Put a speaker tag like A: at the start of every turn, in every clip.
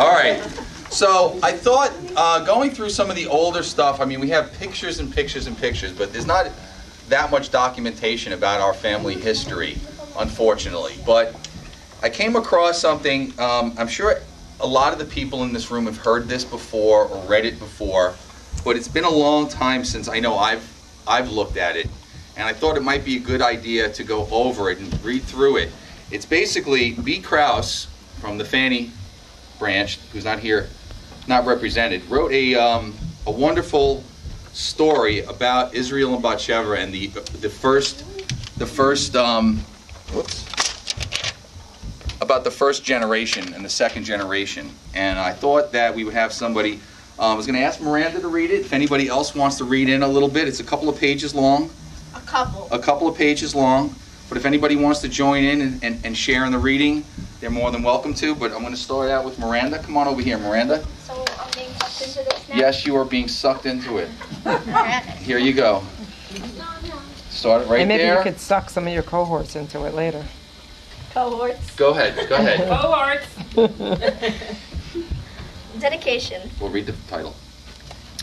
A: All right. So I thought going through some of the older stuff, I mean, we have pictures and pictures and pictures, but there's not that much documentation about our family history, unfortunately. But I came across something, I'm sure a lot of the people in this room have heard this before or read it before, but it's been a long time since I know I've looked at it, and I thought it might be a good idea to go over it and read through it. It's basically Bea Kraus from the Fanny branch, who's not here, not represented, wrote a wonderful story about Israel and Bathsheba and the first about the first generation and the second generation. And I thought that we would have somebody. I was going to ask Miranda to read it. If anybody else wants to read in a little bit, it's a couple of pages long. A couple of pages long. But if anybody wants to join in and share in the reading, they're more than welcome to. But I'm going to start out with Miranda. Come on over here, Miranda.
B: So I'm being sucked into this now?
A: Yes, you are being sucked into it. Here you go. Start it right there.
C: And maybe you could suck some of your cohorts into it later.
B: Cohorts.
A: Go ahead. Go ahead.
D: Cohorts.
B: Dedication.
A: We'll read the title.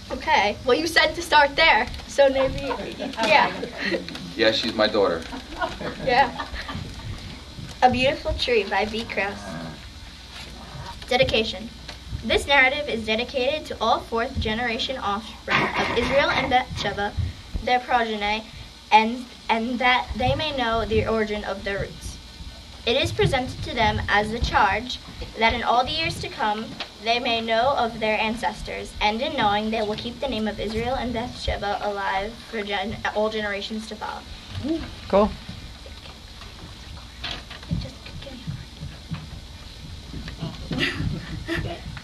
B: Okay. Well, you said to start there, so maybe, yeah.
A: Yes, she's my daughter.
B: Yeah. A Beautiful Tree by Bea Kraus. Dedication. This narrative is dedicated to all fourth-generation offspring of Israel and Bathsheba, their progeny, and that they may know the origin of their roots. It is presented to them as a charge that in all the years to come they may know of their ancestors, and in knowing they will keep the name of Israel and Bathsheba alive for all generations to follow.
C: Cool.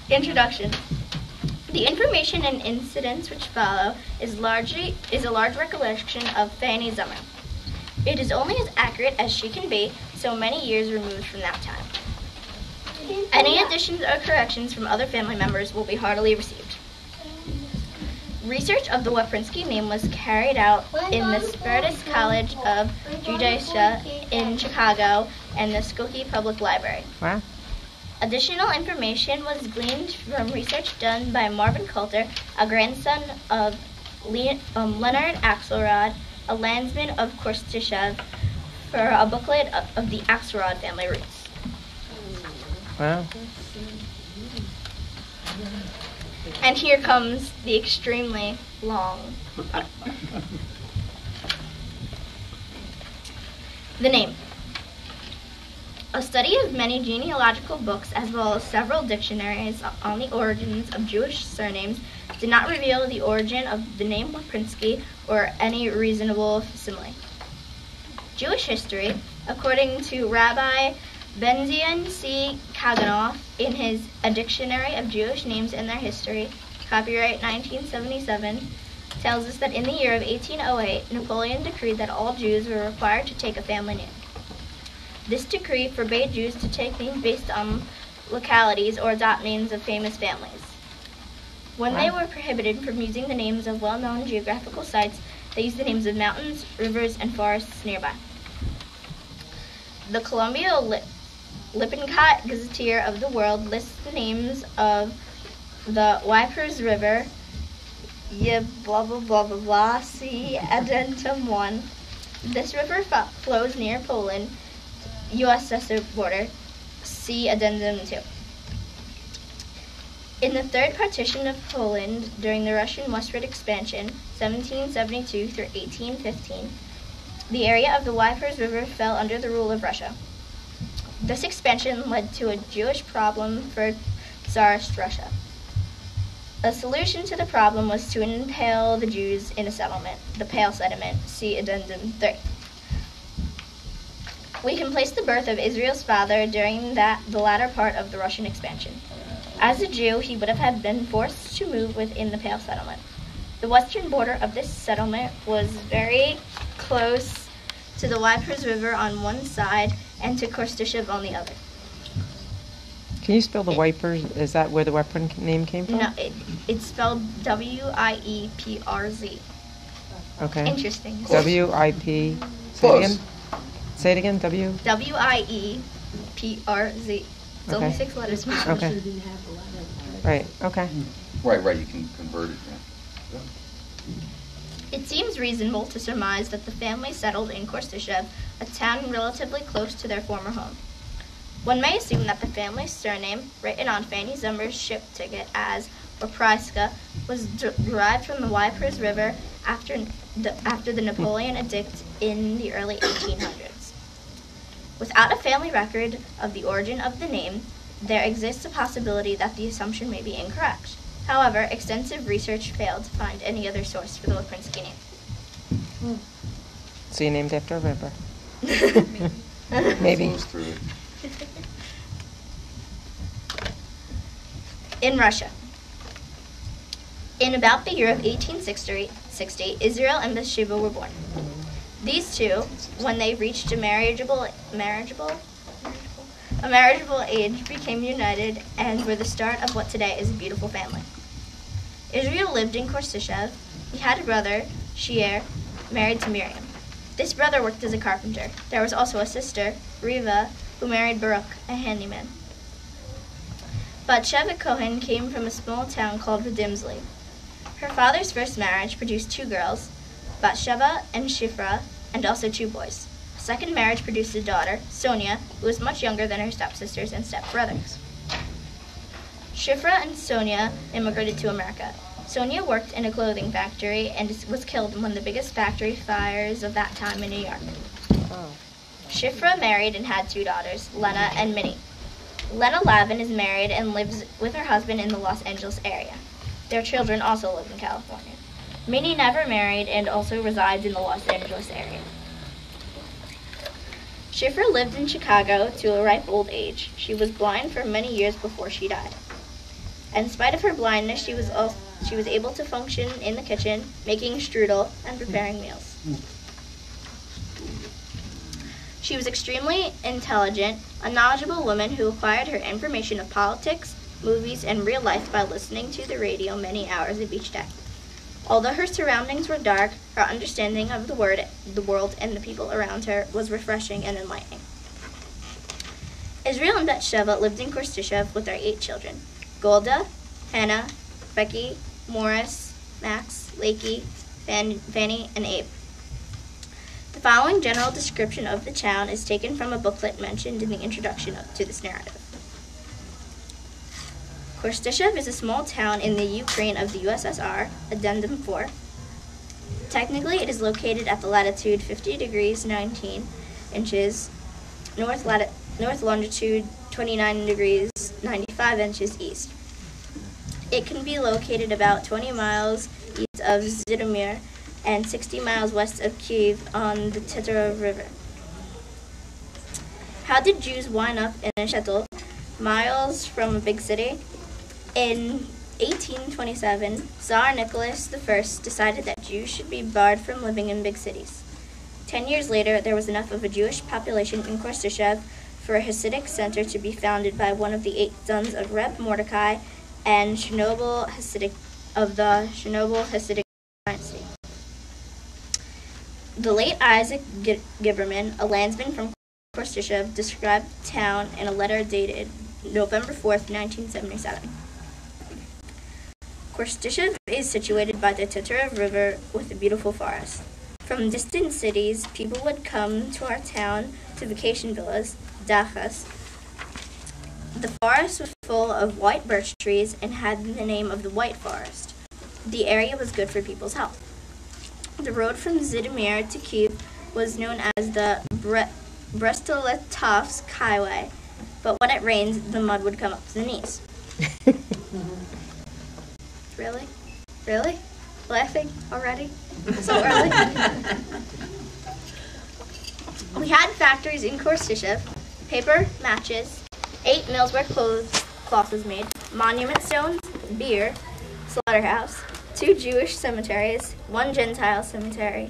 B: Introduction. The information and incidents which follow is a large recollection of Fanny Zimmer. It is only as accurate as she can be, so many years removed from that time. Any additions or corrections from other family members will be heartily received. Research of the Waprinski name was carried out in the Spertus College of Judaica in Chicago and the Skokie Public Library.
C: Wow.
B: Additional information was gleaned from research done by Marvin Coulter, a grandson of Leonard Axelrod, a landsman of Korstishev, for a booklet of the Axelrod family roots.
C: Wow.
B: And here comes the extremely long. The name. A study of many genealogical books as well as several dictionaries on the origins of Jewish surnames did not reveal the origin of the name Waprinski or any reasonable simile. Jewish history, according to Rabbi Benzion C. Kaganoff in his A Dictionary of Jewish Names and Their History, copyright 1977, tells us that in the year of 1808, Napoleon decreed that all Jews were required to take a family name. This decree forbade Jews to take names based on localities or adopt names of famous families. When they were prohibited from using the names of well-known geographical sites, they used the names of mountains, rivers, and forests nearby. The Columbia Lippincott Gazetteer of the World lists the names of the Wipers River, blah blah blah blah blah, see Addendum 1. This river flows near Poland, U.S. border, see Addendum 2. In the Third Partition of Poland during the Russian westward expansion, 1772 through 1815, the area of the Wipers River fell under the rule of Russia. This expansion led to a Jewish problem for Tsarist Russia. A solution to the problem was to impale the Jews in a settlement, the Pale Settlement, see Addendum 3. We can place the birth of Israel's father during the latter part of the Russian expansion. As a Jew, he would have been forced to move within the Pale Settlement. The western border of this settlement was very close to the Wipers River on one side and to Korstishev on the other.
C: Can you spell the Wipers? Is that where the weapon name came from?
B: No, it's spelled W-I-E-P-R-Z.
C: Okay.
B: Interesting.
C: W-I-P. Say it again. Say it again. W.
B: W-I-E-P-R-Z. It's only
C: Okay.
B: 6 letters.
C: Okay. Right, okay.
A: Right, you can convert it, yeah.
B: It seems reasonable to surmise that the family settled in Korstishev, a town relatively close to their former home. One may assume that the family's surname, written on Fanny Zummer's ship ticket as Opryska, was derived from the Ypres River after the Napoleon edict in the early 1800s. Without a family record of the origin of the name, there exists a possibility that the assumption may be incorrect. However, extensive research failed to find any other source for the Lipinski name.
C: So you named after a river. Maybe.
A: Flows through it.
B: In Russia. In about the year of 1860, Israel and Bathsheba were born. These two, when they reached a marriageable age, became united and were the start of what today is a beautiful family. Israel lived in Korstishev. He had a brother, Shier, married to Miriam. This brother worked as a carpenter. There was also a sister, Riva, who married Baruch, a handyman. Bathsheba Cohen came from a small town called Radimsli. Her father's first marriage produced 2 girls, Bathsheba and Shifra, and also 2 boys. A second marriage produced a daughter, Sonia, who was much younger than her stepsisters and stepbrothers. Shifra and Sonia immigrated to America. Sonia worked in a clothing factory and was killed in one of the biggest factory fires of that time in New York.
C: Oh.
B: Shifra married and had 2 daughters, Lena and Minnie. Lena Lavin is married and lives with her husband in the Los Angeles area. Their children also live in California. Minnie never married and also resides in the Los Angeles area. Shifra lived in Chicago to a ripe old age. She was blind for many years before she died. In spite of her blindness, she was able to function in the kitchen, making strudel and preparing meals. She was extremely intelligent, a knowledgeable woman who acquired her information of politics, movies, and real life by listening to the radio many hours of each day. Although her surroundings were dark, her understanding of the world, and the people around her was refreshing and enlightening. Israel and Bathsheba lived in Korstishev with their 8 children: Golda, Hannah, Becky, Morris, Max, Lakey, Fanny, and Abe. The following general description of the town is taken from a booklet mentioned in the introduction to this narrative. Korstishev is a small town in the Ukraine of the USSR, Addendum 4. Technically, it is located at the latitude 50 degrees 19 inches, north longitude 29 degrees 95 inches east. It can be located about 20 miles east of Zhytomyr and 60 miles west of Kyiv on the Titra River. How did Jews wind up in a shtetl, miles from a big city? In 1827, Tsar Nicholas I decided that Jews should be barred from living in big cities. 10 years later, there was enough of a Jewish population in Korstishev for a Hasidic center to be founded by one of the 8 sons of Reb Mordecai and Chernobyl Hasidic dynasty. The late Isaac Giberman, a landsman from Korstishev, described the town in a letter dated November 4th, 1977. Korstishev is situated by the Titra River with a beautiful forest. From distant cities, people would come to our town to vacation villas, dachas. The forest was full of white birch trees and had the name of the White Forest. The area was good for people's health. The road from Zhytomyr to Kyiv was known as the Brest-Litovsk Highway, but when it rained, the mud would come up to the knees. Really? Really? Laughing already? So early? We had factories in Korstishev, paper, matches, 8 mills where cloth was made, monument stones, beer, slaughterhouse, 2 Jewish cemeteries, 1 Gentile cemetery,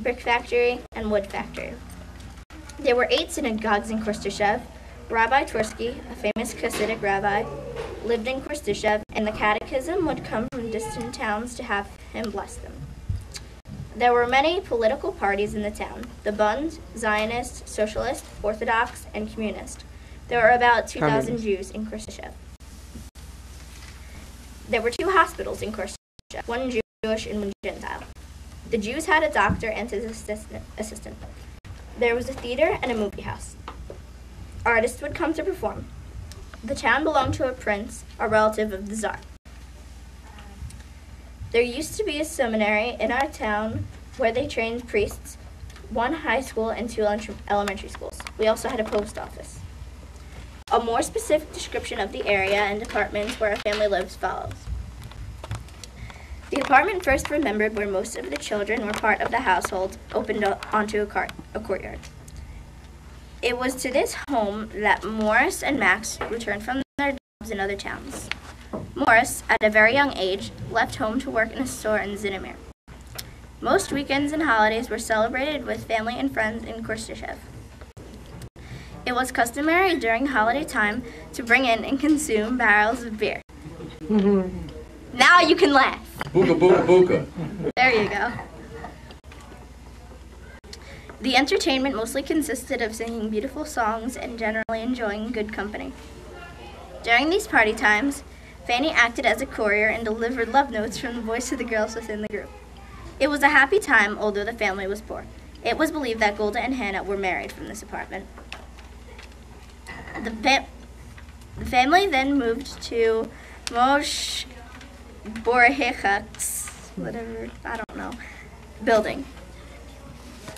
B: brick factory, and wood factory. There were 8 synagogues in Korstishev. Rabbi Tversky, a famous Hasidic rabbi, lived in Korstishev, and the catechism would come from distant towns to have him bless them. There were many political parties in the town: the Bund, Zionist, Socialist, Orthodox, and Communist. There were about 2,000 Jews in Khrushchev. There were 2 hospitals in Khrushchev, one Jewish and one Gentile. The Jews had a doctor and his assistant. There was a theater and a movie house. Artists would come to perform. The town belonged to a prince, a relative of the Tsar. There used to be a seminary in our town where they trained priests, 1 high school and 2 elementary schools. We also had a post office. A more specific description of the area and apartments where our family lives follows. The apartment first remembered where most of the children were part of the household opened onto a courtyard. It was to this home that Morris and Max returned from their jobs in other towns. Morris, at a very young age, left home to work in a store in Zitomir. Most weekends and holidays were celebrated with family and friends in Khrushchev. It was customary during holiday time to bring in and consume barrels of beer. Now you can laugh.
A: Booga, booga, booga.
B: There you go. The entertainment mostly consisted of singing beautiful songs and generally enjoying good company. During these party times, Fanny acted as a courier and delivered love notes from the voice of the girls within the group. It was a happy time, although the family was poor. It was believed that Golda and Hannah were married from this apartment. The family then moved to Mosh Borhechak's, building.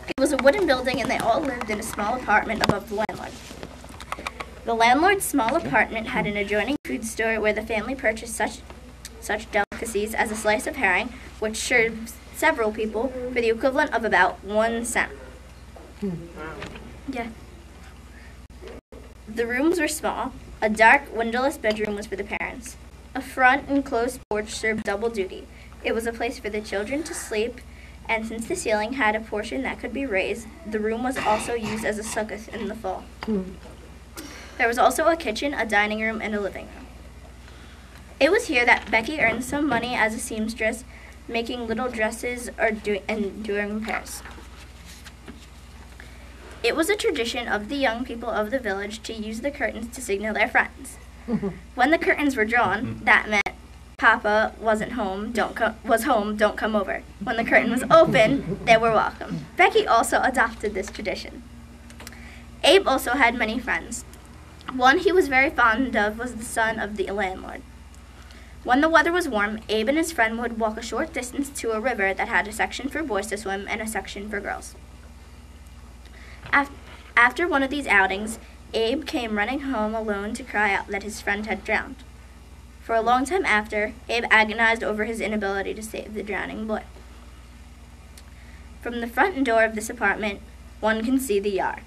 B: It was a wooden building and they all lived in a small apartment above the landlord. The landlord's small apartment had an adjoining food store where the family purchased such delicacies as a slice of herring, which served several people for the equivalent of about 1 cent. Yeah. The rooms were small. A dark, windowless bedroom was for the parents. A front enclosed porch served double duty. It was a place for the children to sleep, and since the ceiling had a portion that could be raised, the room was also used as a sukkah in the fall. There was also a kitchen, a dining room, and a living room. It was here that Becky earned some money as a seamstress, making little dresses and doing repairs. It was a tradition of the young people of the village to use the curtains to signal their friends. When the curtains were drawn, that meant Papa wasn't home, don't come over. When the curtain was open, they were welcome. Becky also adopted this tradition. Abe also had many friends. One he was very fond of was the son of the landlord. When the weather was warm, Abe and his friend would walk a short distance to a river that had a section for boys to swim and a section for girls. After one of these outings, Abe came running home alone to cry out that his friend had drowned. For a long time after, Abe agonized over his inability to save the drowning boy. From the front door of this apartment, one can see the yard.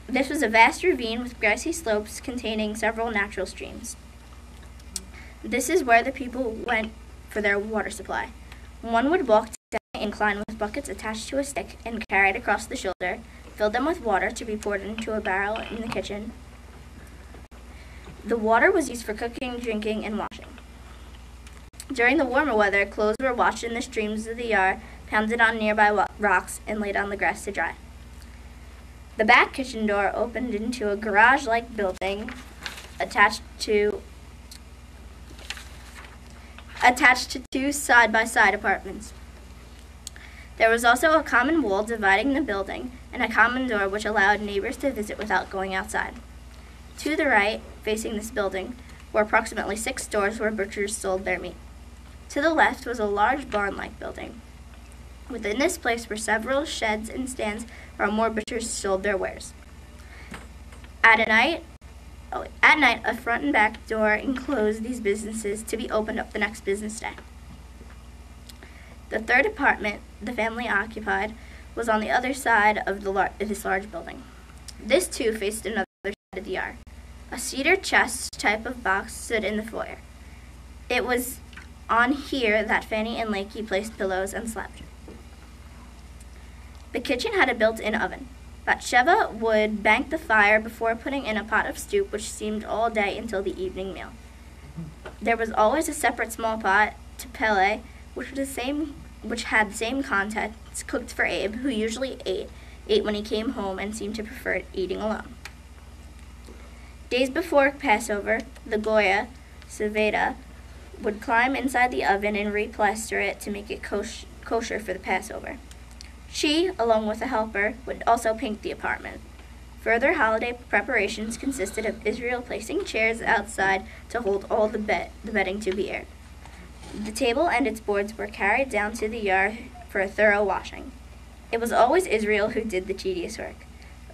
B: This was a vast ravine with grassy slopes containing several natural streams. This is where the people went for their water supply. One would walk down the incline with buckets attached to a stick and carried across the shoulder, fill them with water to be poured into a barrel in the kitchen. The water was used for cooking, drinking, and washing. During the warmer weather, clothes were washed in the streams of the yard, pounded on nearby rocks, and laid on the grass to dry. The back kitchen door opened into a garage-like building attached to 2 side-by-side apartments. There was also a common wall dividing the building and a common door which allowed neighbors to visit without going outside. To the right, facing this building, were approximately 6 stores where butchers sold their meat. To the left was a large barn-like building. Within this place were several sheds and stands where more butchers sold their wares. At night, a front and back door enclosed these businesses to be opened up the next business day. The third apartment the family occupied was on the other side of this large building. This too faced another side of the yard. A cedar chest type of box stood in the foyer. It was on here that Fanny and Lakey placed pillows and slept. The kitchen had a built-in oven. Batsheva would bank the fire before putting in a pot of stew, which steamed all day until the evening meal. There was always a separate small pot to Pele, which had the same contents, cooked for Abe, who usually ate when he came home and seemed to prefer eating alone. Days before Passover, the Goya, Saveda, would climb inside the oven and replaster it to make it kosher for the Passover. She, along with a helper, would also paint the apartment. Further holiday preparations consisted of Israel placing chairs outside to hold all the bedding to be aired. The table and its boards were carried down to the yard for a thorough washing. It was always Israel who did the tedious work.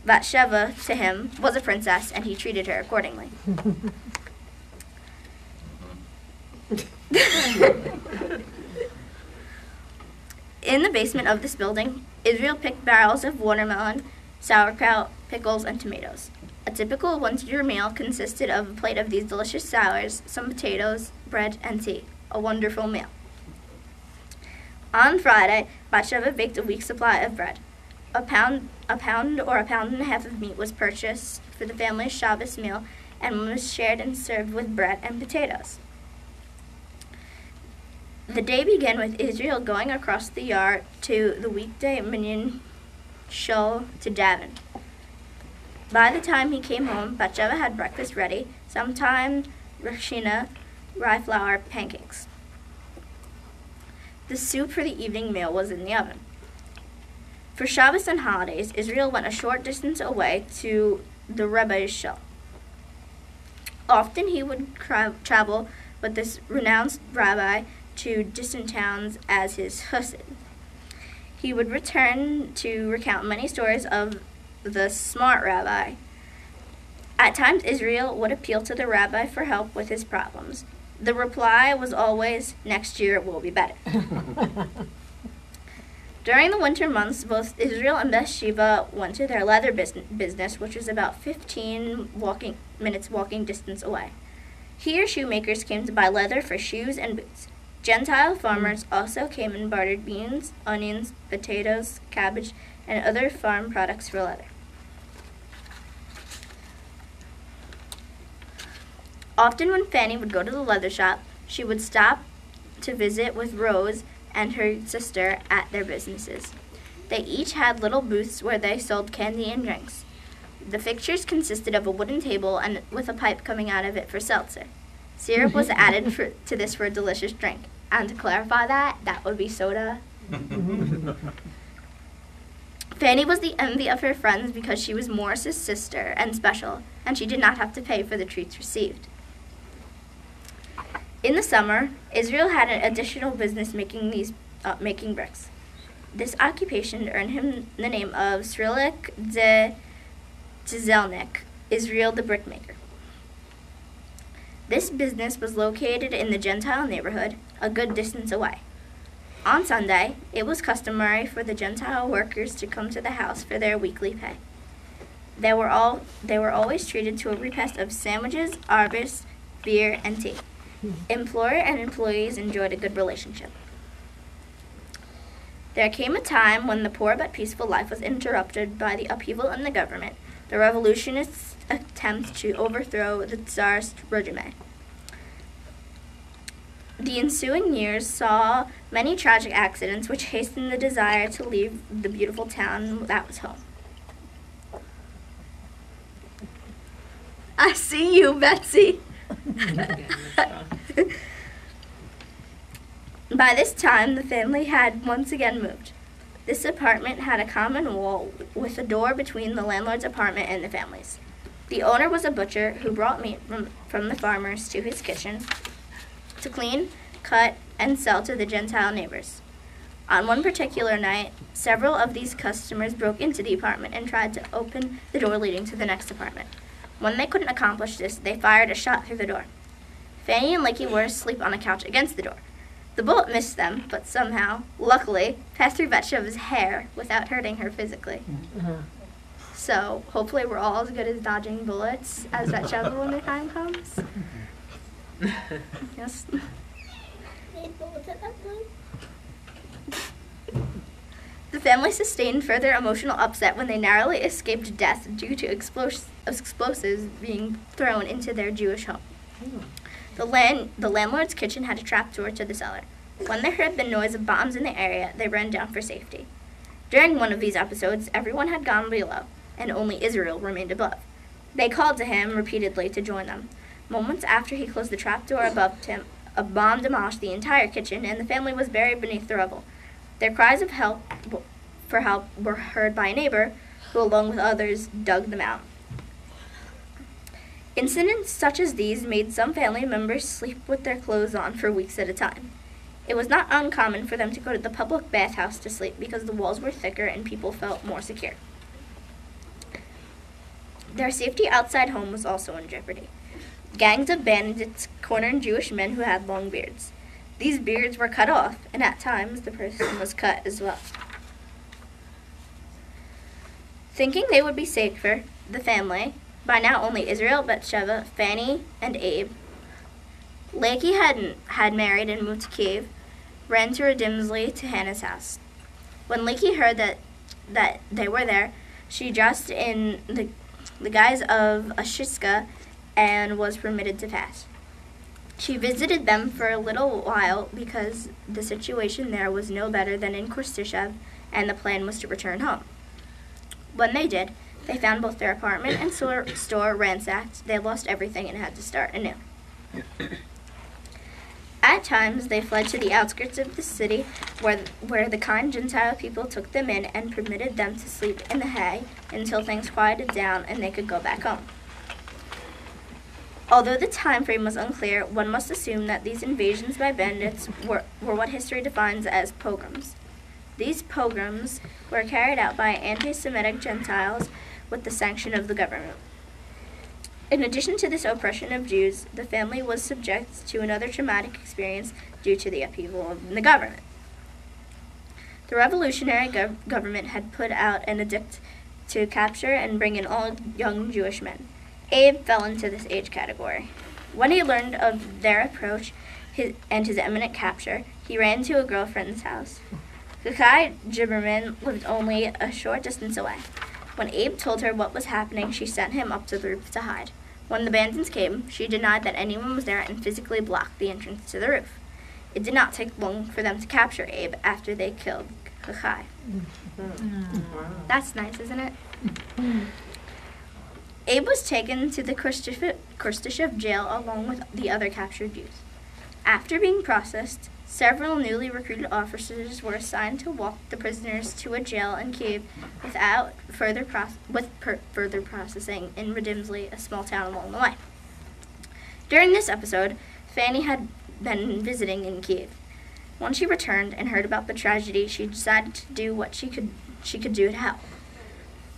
B: Bathsheba, to him, was a princess, and he treated her accordingly. In the basement of this building, Israel picked barrels of watermelon, sauerkraut, pickles, and tomatoes. A typical winter meal consisted of a plate of these delicious sours, some potatoes, bread, and tea. A wonderful meal. On Friday, Bathsheba baked a week's supply of bread. A pound or a pound and a half of meat was purchased for the family's Shabbos meal and was shared and served with bread and potatoes. The day began with Israel going across the yard to the weekday minyan shul to daven. By the time he came home, Bathsheba had breakfast ready, sometimes rashina, rye flour pancakes. The soup for the evening meal was in the oven. For Shabbos and holidays, Israel went a short distance away to the Rebbe's shul. Often he would travel with this renowned rabbi to distant towns as his chassid. He would return to recount many stories of the smart rabbi. At times, Israel would appeal to the rabbi for help with his problems. The reply was always, "Next year it will be better." During the winter months, both Israel and Bathsheba went to their leather business, which was about 15 minutes walking distance away. Here, shoemakers came to buy leather for shoes and boots. Gentile farmers also came and bartered beans, onions, potatoes, cabbage, and other farm products for leather. Often when Fanny would go to the leather shop, she would stop to visit with Rose and her sister at their businesses. They each had little booths where they sold candy and drinks. The fixtures consisted of a wooden table and with a pipe coming out of it for seltzer. Syrup was added to this for a delicious drink. And to clarify that would be soda. Fanny was the envy of her friends because she was Morris's sister and special, and she did not have to pay for the treats received. In the summer, Israel had an additional business making bricks. This occupation earned him the name of Srilik de Tzelnik, Israel the brickmaker. This business was located in the Gentile neighborhood, a good distance away. On Sunday, it was customary for the Gentile workers to come to the house for their weekly pay. They were always treated to a repast of sandwiches, arbis, beer, and tea. Employer and employees enjoyed a good relationship. There came a time when the poor but peaceful life was interrupted by the upheaval in the government, the revolutionists' attempt to overthrow the Tsarist regime. The ensuing years saw many tragic accidents which hastened the desire to leave the beautiful town that was home. I see you, Betsy. By this time, the family had once again moved. This apartment had a common wall with a door between the landlord's apartment and the family's. The owner was a butcher who brought meat from the farmers to his kitchen to clean, cut, and sell to the Gentile neighbors. On one particular night, several of these customers broke into the apartment and tried to open the door leading to the next apartment. When they couldn't accomplish this, they fired a shot through the door. Fanny and Lakey were asleep on a couch against the door. The bullet missed them, but somehow, luckily, passed through Bathsheba's hair without hurting her physically. So, hopefully we're all as good as dodging bullets as Bathsheba when the time comes. Yes. The family sustained further emotional upset when they narrowly escaped death due to explosives being thrown into their Jewish home. The landlord's kitchen had a trapdoor to the cellar. When there had been noise of bombs in the area, they ran down for safety. During one of these episodes, everyone had gone below, and only Israel remained above. They called to him repeatedly to join them. Moments after he closed the trapdoor above him, a bomb demolished the entire kitchen, and the family was buried beneath the rubble. Their cries of help were heard by a neighbor, who, along with others, dug them out. Incidents such as these made some family members sleep with their clothes on for weeks at a time. It was not uncommon for them to go to the public bathhouse to sleep because the walls were thicker and people felt more secure. Their safety outside home was also in jeopardy. Gangs of bandits cornered Jewish men who had long beards. These beards were cut off, and at times the person was cut as well. Thinking they would be safer, the family, by now only Israel, Bathsheba, Fanny, and Abe, Lakey had married and moved to Kiev, ran to Redimsley to Hannah's house. When Lakey heard that they were there, she dressed in the guise of a shitska and was permitted to pass. She visited them for a little while because the situation there was no better than in Korstishev, and the plan was to return home. When they did, they found both their apartment and store ransacked. They lost everything and had to start anew. At times, they fled to the outskirts of the city, where the kind Gentile people took them in and permitted them to sleep in the hay until things quieted down and they could go back home. Although the time frame was unclear, one must assume that these invasions by bandits were what history defines as pogroms. These pogroms were carried out by anti-Semitic Gentiles with the sanction of the government. In addition to this oppression of Jews, the family was subject to another traumatic experience due to the upheaval in the government. The revolutionary government had put out an edict to capture and bring in all young Jewish men. Abe fell into this age category. When he learned of their approach and his imminent capture, he ran to a girlfriend's house. Kakai Gibberman lived only a short distance away. When Abe told her what was happening, she sent him up to the roof to hide. When the bandits came, she denied that anyone was there and physically blocked the entrance to the roof. It did not take long for them to capture Abe after they killed Kakai. That's nice, isn't it? Abe was taken to the Korstishev jail along with the other captured Jews. After being processed, several newly recruited officers were assigned to walk the prisoners to a jail in Kiev without further processing in Redimsley, a small town along the way. During this episode, Fanny had been visiting in Kiev. When she returned and heard about the tragedy, she decided to do what she could do to help.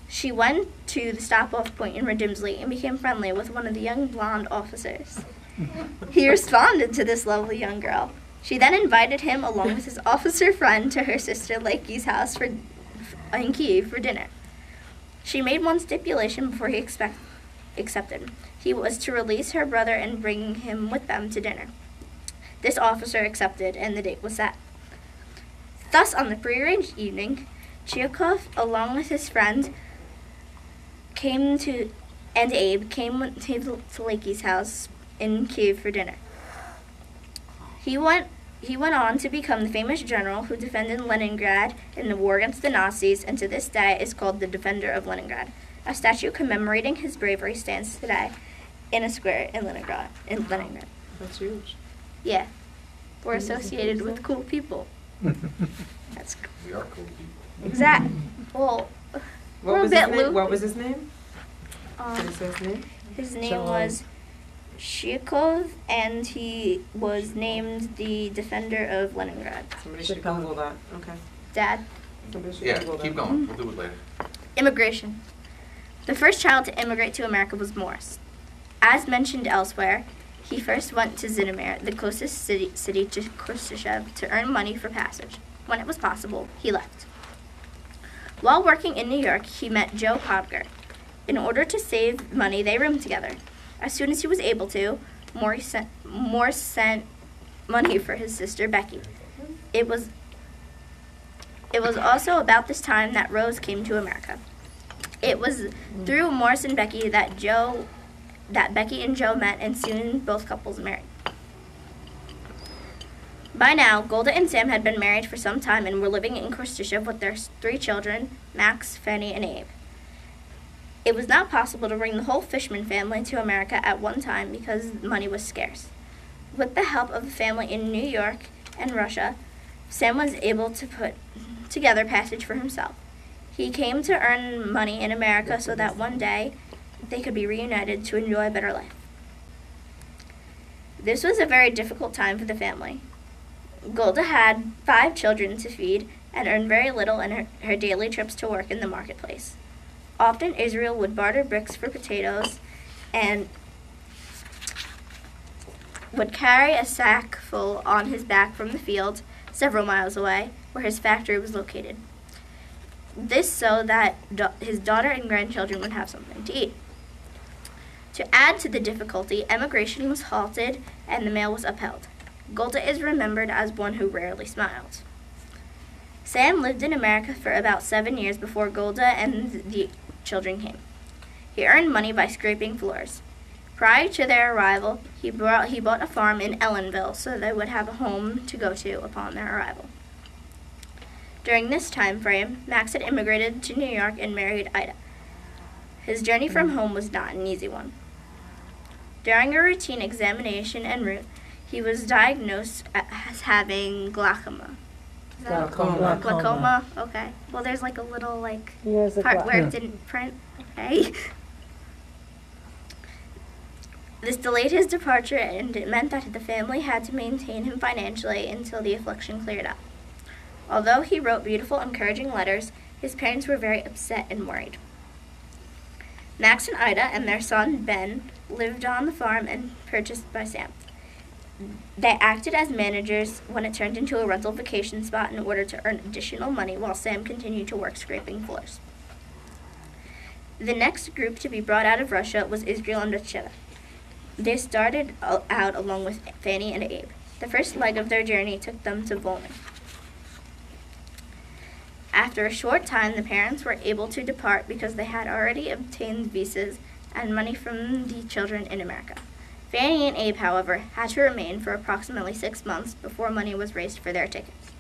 B: She went to the stop-off point in Redimsley and became friendly with one of the young blonde officers. He responded to this lovely young girl. She then invited him along with his officer friend to her sister Lakey's house in Kiev for dinner. She made one stipulation before he accepted. He was to release her brother and bring him with them to dinner. This officer accepted, and the date was set. Thus, on the prearranged evening, Chiakov, along with his friend, Abe came to Lakey's house in Kiev for dinner. He went on to become the famous general who defended Leningrad in the war against the Nazis, and to this day is called the Defender of Leningrad. A statue commemorating his bravery stands today in a square in Leningrad.
C: That's huge.
B: Yeah, we're associated with cool people. That's cool.
E: We are cool people.
B: Exactly. Well,
C: What was his name? What was his name? Did it say his name?
B: His name was Shikov, and he was named the Defender of Leningrad.
C: Somebody should Google that. Okay.
B: Dad.
C: Somebody should
E: Yeah,
C: Google
E: keep
C: that.
E: going. We'll do it later.
B: Immigration. The first child to immigrate to America was Morris. As mentioned elsewhere, he first went to Zhytomyr, the closest city to Korstishev, to earn money for passage. When it was possible, he left. While working in New York, he met Joe Podger. In order to save money, they roomed together. As soon as he was able to, Morris sent money for his sister Becky. It was also about this time that Rose came to America. It was through Morris and Becky that Becky and Joe met, and soon both couples married. By now, Golda and Sam had been married for some time and were living in Korstishev with their 3 children, Max, Fanny, and Abe. It was not possible to bring the whole Fishman family to America at one time because money was scarce. With the help of a family in New York and Russia, Sam was able to put together passage for himself. He came to earn money in America so that one day they could be reunited to enjoy a better life. This was a very difficult time for the family. Golda had 5 children to feed and earned very little in her daily trips to work in the marketplace. Often Israel would barter bricks for potatoes and would carry a sack full on his back from the field several miles away where his factory was located. This so that his daughter and grandchildren would have something to eat. To add to the difficulty, emigration was halted and the mail was upheld. Golda is remembered as one who rarely smiled. Sam lived in America for about 7 years before Golda and the children came. He earned money by scraping floors. Prior to their arrival, he bought a farm in Ellenville so they would have a home to go to upon their arrival. During this time frame, Max had immigrated to New York and married Ida. His journey from home was not an easy one. During a routine examination en route, he was diagnosed as having glaucoma. Is that
F: Glaucoma.
B: Glaucoma? Okay. Well, there's like a little
F: Here's a
B: part where it didn't print. Okay. This delayed his departure, and it meant that the family had to maintain him financially until the affliction cleared up. Although he wrote beautiful, encouraging letters, his parents were very upset and worried. Max and Ida and their son, Ben, lived on the farm and purchased by Sam. They acted as managers when it turned into a rental vacation spot in order to earn additional money while Sam continued to work scraping floors. The next group to be brought out of Russia was Israel and Batsheva. They started out along with Fanny and Abe. The first leg of their journey took them to Volman. After a short time, the parents were able to depart because they had already obtained visas and money from the children in America. Fanny and Abe, however, had to remain for approximately 6 months before money was raised for their tickets.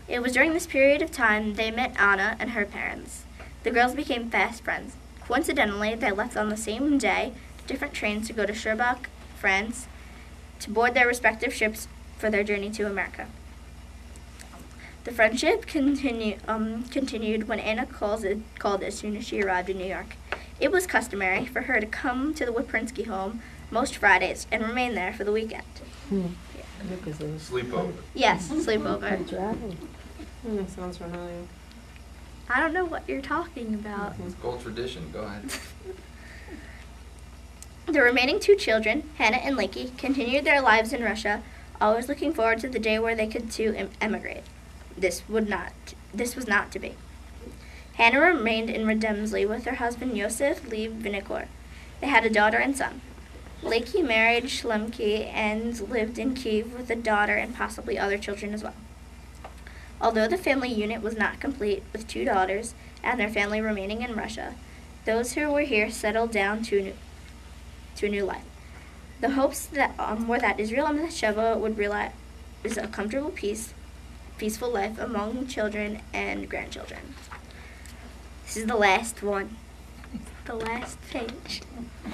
B: It was during this period of time they met Anna and her parents. The girls became fast friends. Coincidentally, they left on the same day, different trains to go to Cherbourg, France, to board their respective ships for their journey to America. The friendship continued when Anna called as soon as she arrived in New York. It was customary for her to come to the Wiprinsky home most Fridays and remain there for the weekend.
E: Sleepover.
B: Yes, sleepover.
C: That sounds familiar.
B: I don't know what you're talking about.
E: It's called tradition. Go ahead.
B: The remaining 2 children, Hannah and Lakey, continued their lives in Russia, always looking forward to the day where they could too emigrate. This was not to be. Hannah remained in Redemsley with her husband Yosef Lev Vinikor. They had a daughter and son. Lakey married Shlemki and lived in Kiev with a daughter and possibly other children as well. Although the family unit was not complete, with 2 daughters and their family remaining in Russia, those who were here settled down to a new life. The hopes that were that Israel and Batsheva would realize a comfortable, peaceful life among children and grandchildren. This is the last one. The last page.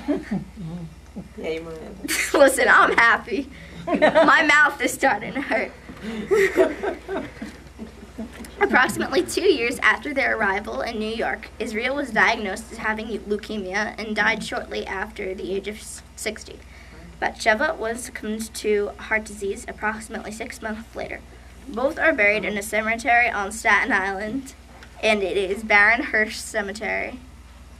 C: Yeah, you Miranda.
B: Listen, I'm happy. My mouth is starting to hurt. Approximately 2 years after their arrival in New York, Israel was diagnosed as having leukemia and died shortly after the age of 60. Batsheva was succumbed to heart disease approximately 6 months later. Both are buried in a cemetery on Staten Island, and it is Miranda Hirsch Cemetery.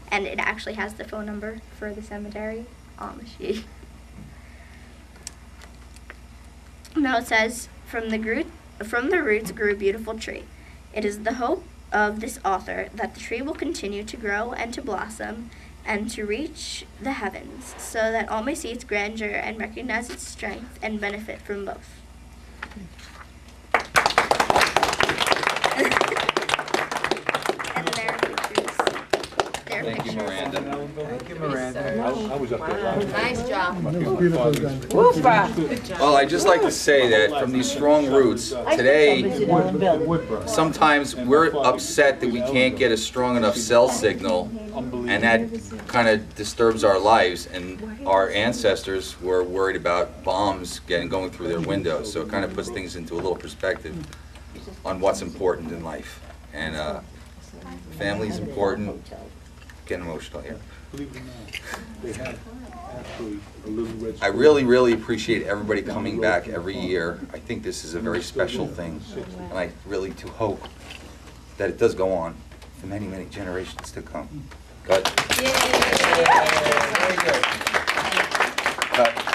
B: And it actually has the phone number for the cemetery on the sheet. Now it says, from the roots grew a beautiful tree. It is the hope of this author that the tree will continue to grow and to blossom and to reach the heavens, so that all may see its grandeur and recognize its strength and benefit from both. And there are pictures. There entire
A: Thank you,
B: picture.
A: Miranda.
F: Thank you, Miranda.
E: I was up there last night.
D: Nice job.
C: Woofa!
A: Well, I'd just like to say that from these strong roots, today, sometimes we're upset that we can't get a strong enough cell signal, and that kind of disturbs our lives, and our ancestors were worried about bombs going through their windows, so it kind of puts things into a little perspective on what's important in life. And family's important. Getting emotional here.
E: Believe it or not, they have actually a little red.
A: I really, really appreciate everybody coming back every year. I think this is a very special thing, and I really do hope that it does go on for many, many generations to come. Good.
D: Yay.
A: Very good. Cut.